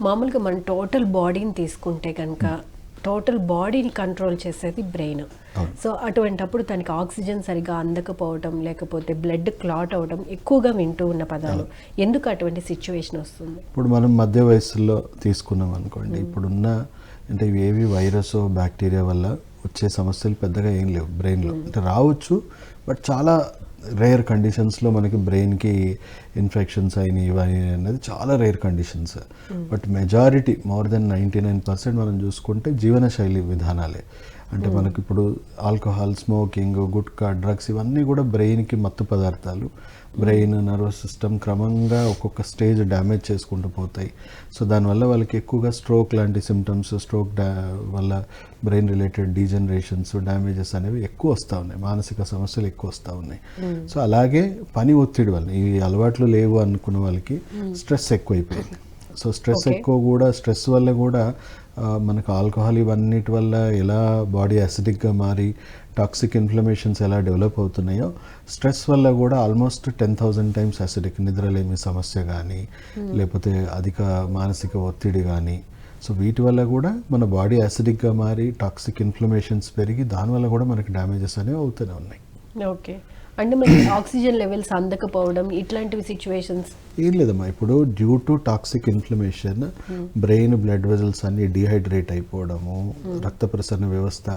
మామూలుగా మనం టోటల్ బాడీని తీసుకుంటే కనుక టోటల్ బాడీని కంట్రోల్ చేసేది బ్రెయిన్. సో అటువంటప్పుడు తనకి ఆక్సిజన్ సరిగా అందకపోవడం, లేకపోతే బ్లడ్ క్లాట్ అవ్వడం ఎక్కువగా వింటూ ఉన్న పదాలు. ఎందుకు అటువంటి సిచ్యువేషన్ వస్తుంది? ఇప్పుడు మనం మధ్య వయసులో తీసుకున్నాం అనుకోండి, ఇప్పుడున్న అంటే ఇవేవి వైరస్ బ్యాక్టీరియా వల్ల వచ్చే సమస్యలు పెద్దగా ఏం లేవు బ్రెయిన్లో. అంటే రావచ్చు, బట్ చాలా రేర్ కండిషన్స్లో మనకి బ్రెయిన్కి ఇన్ఫెక్షన్స్ అయినాయి ఇవన్నీ అనేది చాలా rare conditions. But majority more than 99% మనం చూసుకుంటే జీవనశైలి విధానాలే. అంటే మనకి ఇప్పుడు ఆల్కహాల్, స్మోకింగ్, గుట్కా, డ్రగ్స్ ఇవన్నీ కూడా బ్రెయిన్కి మత్తు పదార్థాలు. బ్రెయిన్, నర్వస్ సిస్టమ్ క్రమంగా ఒక్కొక్క స్టేజ్ డ్యామేజ్ చేసుకుంటూ పోతాయి. సో దానివల్ల వాళ్ళకి ఎక్కువగా స్ట్రోక్ లాంటి సిమ్టమ్స్, స్ట్రోక్ వల్ల బ్రెయిన్ రిలేటెడ్ డీజనరేషన్స్, డ్యామేజెస్ అనేవి ఎక్కువ వస్తూ ఉన్నాయి, మానసిక సమస్యలు ఎక్కువ వస్తూ ఉన్నాయి. సో అలాగే పని ఒత్తిడి వల్ల ఈ అలవాట్లు లేవు అనుకున్న వాళ్ళకి స్ట్రెస్ ఎక్కువైపోయింది. సో స్ట్రెస్ ఎక్కువ కూడా, స్ట్రెస్ వల్ల కూడా మనకు ఆల్కహాల్ ఇవన్నిటి వల్ల ఎలా బాడీ యాసిడిక్గా మారి టాక్సిక్ ఇన్ఫ్లమేషన్స్ ఎలా డెవలప్ అవుతున్నాయో, స్ట్రెస్ వల్ల కూడా ఆల్మోస్ట్ 10,000 టైమ్స్ యాసిడిక్, నిద్రలేమి సమస్య కానీ లేకపోతే అధిక మానసిక ఒత్తిడి కానీ, సో వీటి వల్ల కూడా మన బాడీ యాసిడిక్గా మారి టాక్సిక్ ఇన్ఫ్లమేషన్స్ పెరిగి దానివల్ల కూడా మనకి డ్యామేజెస్ అనేవి అవుతూనే ఉన్నాయి. ఓకే, అంటే మనకి ఆక్సిజన్ లెవెల్స్ అందకపోవడం ఇట్లాంటివి సిచ్యువేషన్స్ ఏం లేదమ్మా. ఇప్పుడు due to toxic inflammation brain blood vessels అన్ని డిహైడ్రేట్ అయిపోవడము, రక్త ప్రసరణ వ్యవస్థ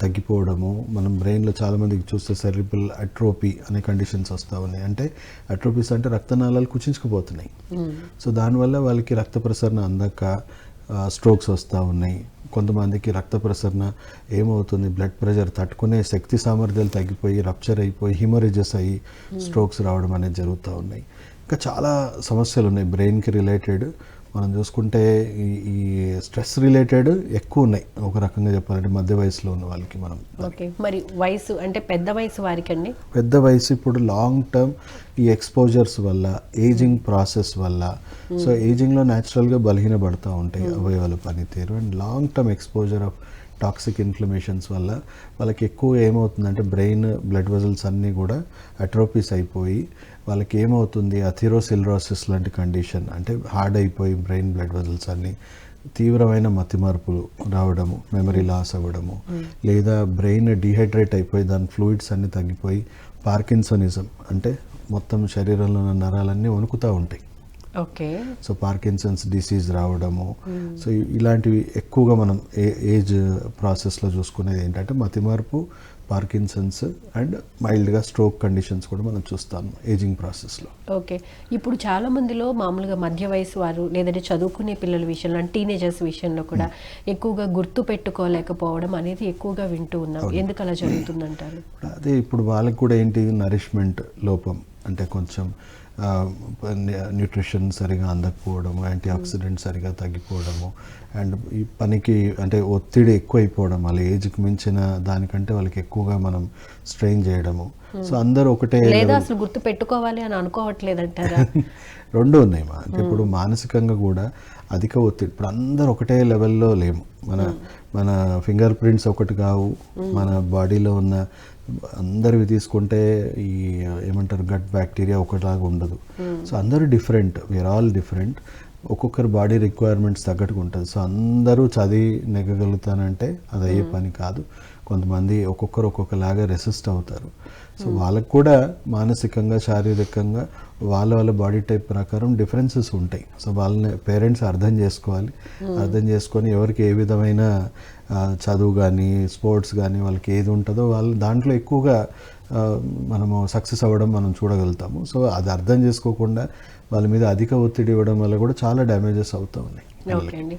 తగ్గిపోవడము, మనం బ్రెయిన్లో చాలామందికి చూస్తే సెరిబ్రల్ అట్రోపీ అనే కండిషన్స్ వస్తూ ఉన్నాయి. అంటే అట్రోపీస్ అంటే రక్తనాళాలు కుచించుకుపోతున్నాయి. సో దానివల్ల వాళ్ళకి రక్త ప్రసరణ అందక స్ట్రోక్స్ వస్తూ ఉన్నాయి. కొంతమందికి రక్త ప్రసరణ ఏమవుతుంది, బ్లడ్ ప్రెషర్ తట్టుకునే శక్తి సామర్థ్యాలు తగ్గిపోయి రప్చర్ అయిపోయి హిమరేజెస్ అయ్యి స్ట్రోక్స్ రావడం అనేది జరుగుతూ ఉన్నాయి. ఇంకా చాలా సమస్యలు ఉన్నాయి బ్రెయిన్కి రిలేటెడ్. మనం చూసుకుంటే ఈ స్ట్రెస్ రిలేటెడ్ ఎక్కువ ఉన్నాయి ఒక రకంగా చెప్పాలంటే మధ్య వయసులో ఉన్న వాళ్ళకి. మనం ఓకే, మరి వయసు అంటే పెద్ద వయసు వారికి అండి? పెద్ద వయసు ఇప్పుడు లాంగ్ టర్మ్ ఈ ఎక్స్పోజర్స్ వల్ల, ఏజింగ్ ప్రాసెస్ వల్ల, సో ఏజింగ్లో న్యాచురల్గా బలహీనపడుతూ ఉంటాయి అవయవాల పనితీరు. And long term exposure of toxic inflammations వల్ల వాళ్ళకి ఎక్కువ ఏమవుతుందంటే బ్రెయిన్ బ్లడ్ వెజల్స్ అన్నీ కూడా అట్రోపీస్ అయిపోయి వాళ్ళకి ఏమవుతుంది, అథిరోసిల్రోసిస్ లాంటి కండిషన్, అంటే హార్డ్ అయిపోయి బ్రెయిన్ బ్లడ్ వెజల్స్ అన్నీ తీవ్రమైన మతిమార్పులు రావడము, మెమరీ లాస్ అవ్వడము, లేదా బ్రెయిన్ డిహైడ్రేట్ అయిపోయి దాని ఫ్లూయిడ్స్ అన్నీ తగ్గిపోయి పార్కిన్సనిజం, అంటే మొత్తం శరీరంలో ఉన్న నరాలన్నీ వణుకుతూ ఉంటాయి. ఓకే, సో పార్కిన్సన్స్ డిసీజ్ రావడము. సో ఇలాంటివి ఎక్కువగా మనం ఏజ్ ప్రాసెస్లో చూసుకునేది ఏంటంటే మతిమార్పు, పార్కిన్సన్స్ అండ్ మైల్డ్గా స్ట్రోక్ కండిషన్స్ కూడా మనం చూస్తాము ఏజింగ్ ప్రాసెస్లో. ఓకే, ఇప్పుడు చాలా మందిలో మామూలుగా మధ్య వయసు వారు లేదంటే చదువుకునే పిల్లల విషయంలో అంటే టీనేజర్స్ విషయంలో కూడా ఎక్కువగా గుర్తు పెట్టుకోలేకపోవడం అనేది ఎక్కువగా వింటూ ఉన్నాం. ఎందుకు అలా జరుగుతుందంటారు? అదే ఇప్పుడు వాళ్ళకి కూడా ఏంటి, నరిష్మెంట్ లోపం, అంటే కొంచెం న్యూట్రిషన్ సరిగా అందకపోవడము, యాంటీ ఆక్సిడెంట్ సరిగా తగ్గిపోవడము, అండ్ ఈ పనికి అంటే ఒత్తిడి ఎక్కువైపోవడం, వాళ్ళ ఏజ్కి మించిన దానికంటే వాళ్ళకి ఎక్కువగా మనం స్ట్రెయిన్ చేయడము. సో అందరూ ఒకటే లేదా అసలు గుర్తు పెట్టుకోవాలి అని అనుకోవట్లేదంటారా? రెండు ఉన్నాయి మా. అంటే ఇప్పుడు మానసికంగా కూడా అధిక ఒత్తిడి, ఇప్పుడు అందరూ ఒకటే లెవెల్లో లేము. మన ఫింగర్ ప్రింట్స్ ఒకటి కావు, మన బాడీలో ఉన్న అందరివి తీసుకుంటే ఈ ఏమంటారు గట్ బ్యాక్టీరియా ఒకటిలాగా ఉండదు. సో అందరూ డిఫరెంట్, వీఆర్ ఆల్ డిఫరెంట్. ఒక్కొక్కరు బాడీ రిక్వైర్మెంట్స్ తగ్గట్టుగా ఉంటుంది. సో అందరూ చదివి నెగ్గగలుగుతానంటే అది అయ్యే పని కాదు. కొంతమంది ఒక్కొక్కలాగా రెసిస్ట్ అవుతారు. సో వాళ్ళకు కూడా మానసికంగా, శారీరకంగా వాళ్ళ బాడీ టైప్ ప్రకారం డిఫరెన్సెస్ ఉంటాయి. సో వాళ్ళని పేరెంట్స్ అర్థం చేసుకోవాలి. అర్థం చేసుకొని ఎవరికి ఏ విధమైన చదువు కానీ, స్పోర్ట్స్ కానీ వాళ్ళకి ఏది ఉంటుందో వాళ్ళు దాంట్లో ఎక్కువగా మనము సక్సెస్ అవ్వడం మనం చూడగలుగుతాము. సో అది అర్థం చేసుకోకుండా వాళ్ళ మీద అధిక ఒత్తిడి ఇవ్వడం వల్ల కూడా చాలా డ్యామేజెస్ అవుతూ ఉన్నాయి. ఓకే అండి.